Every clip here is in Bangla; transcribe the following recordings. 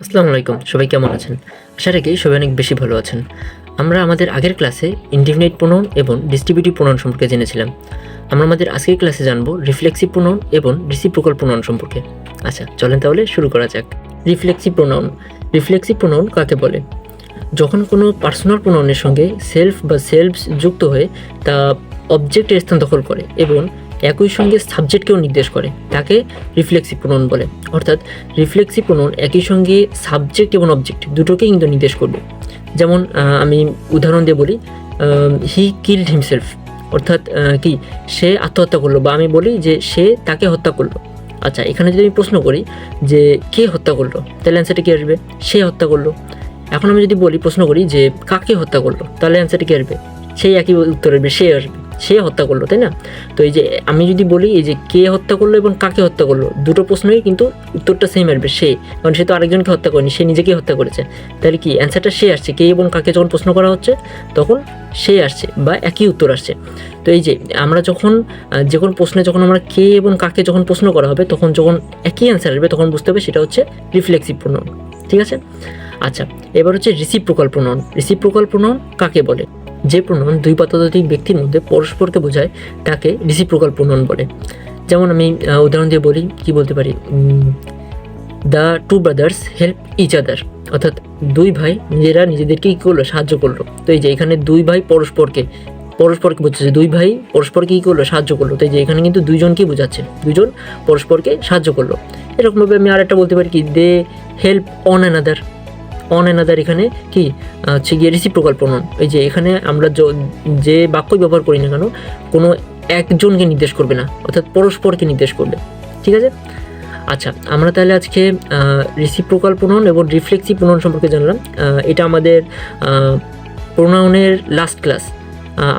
আসসালামু আলাইকুম, সবাই কেমন আছেন? আশা রাখি সবাই অনেক বেশি ভালো আছেন। আমরা আমাদের আগের ক্লাসে ইনডিফিনিট প্রোনাউন এবং ডিস্ট্রিবিউটিভ প্রোনাউন সম্পর্কে জেনেছিলাম। আমরা আমাদের আজকের ক্লাসে জানবো রিফ্লেক্সিভ প্রোনাউন এবং রেসিপ্রোকাল প্রোনাউন সম্পর্কে। আচ্ছা, চলেন তাহলে শুরু করা যাক। রিফ্লেক্সিভ প্রোনাউন কাকে বলে? যখন কোনো পার্সোনাল প্রোনাউনের সঙ্গে সেলফ বা সেলফস যুক্ত হয়ে তা অবজেক্টের স্থান দখল করে এবং একই সঙ্গে সাবজেক্টকেও নির্দেশ করে, তাকে রিফ্লেক্সিভ প্রোনাউন বলে। অর্থাৎ রিফ্লেক্সিভ প্রোনাউন একই সঙ্গে সাবজেক্ট এবং অবজেক্ট দুটোকেই কিন্তু নির্দেশ করবে। যেমন আমি উদাহরণ দিয়ে বলি, হি কিলড হিমসেলফ, অর্থাৎ কি সে আত্মহত্যা করলো, বা আমি বলি যে সে তাকে হত্যা করলো। আচ্ছা, এখানে যদি আমি প্রশ্ন করি যে কে হত্যা করলো, তাহলে অ্যান্সারটা কী আসবে? সে হত্যা করলো। এখন আমি যদি প্রশ্ন করি যে কাকে হত্যা করলো, তাহলে অ্যান্সারটা কী আসবে? সেই একই উত্তর আসবে, সে আসবে, সে হত্যা করলো, তাই না? তো এই যে আমি যদি বলি এই যে কে হত্যা করলো এবং কাকে হত্যা করলো, দুটো প্রশ্নই কিন্তু উত্তরটা সেম আসবে, সে। কারণ সে তো আরেকজনকে হত্যা করেনি, সে নিজেকেই হত্যা করেছে। তাহলে কি অ্যান্সারটা সে আসছে। কে এবং কাকে যখন প্রশ্ন করা হচ্ছে তখন সে আসছে বা একই উত্তর আসছে। তো এই যে আমরা যখন যে কোনো প্রশ্নে যখন আমরা কে এবং কাকে যখন প্রশ্ন করা হবে, তখন যখন একই অ্যান্সার আসবে তখন বুঝতে হবে সেটা হচ্ছে রিফ্লেক্সিভ প্রোনাউন। ঠিক আছে? আচ্ছা, এবার হচ্ছে রেসিপ্রোকাল প্রোনাউন কাকে বলে? যে প্রোনাউন দুই বা ততোধিক ব্যক্তির মধ্যে পরস্পরকে বোঝায় তাকে রেসিপ্রোকাল প্রোনাউন বলে। যেমন আমি উদাহরণ দিয়ে বলি, কি বলতে পারি, the two brothers help each other, অর্থাৎ দুই ভাই নিজেরা নিজেদেরকে কী করলো, সাহায্য করলো। তো এই যে এখানে দুই ভাই পরস্পরকে বোঝাচ্ছে, দুই ভাই পরস্পরকে কী করলো, সাহায্য করলো। তো এই যে এখানে কিন্তু দুইজনকেই বোঝাচ্ছে, দুইজন পরস্পরকে সাহায্য করলো। এরকমভাবে আমি আরেকটা বলতে পারি কি, দে হেল্প অন অ্যানাদার, এখানে কি হচ্ছে গিয়ে রেসিপ্রোকাল প্রোনাউন। এই যে এখানে আমরা যে বাক্যই ব্যবহার করি না কেন, কোনো একজনকে নির্দেশ করবে না, অর্থাৎ পরস্পরকে নির্দেশ করবে। ঠিক আছে? আচ্ছা, আমরা তাহলে আজকে রেসিপ্রোকাল প্রোনাউন এবং রিফ্লেক্সিভ প্রোনাউন সম্পর্কে জানলাম। এটা আমাদের প্রোনাউনের লাস্ট ক্লাস।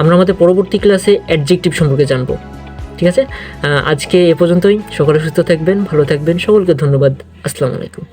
আমরা আমাদের পরবর্তী ক্লাসে অ্যাডজেক্টিভ সম্পর্কে জানবো। ঠিক আছে? আজকে এ পর্যন্তই। সকলে সুস্থ থাকবেন, ভালো থাকবেন। সকলকে ধন্যবাদ। আসসালামু আলাইকুম।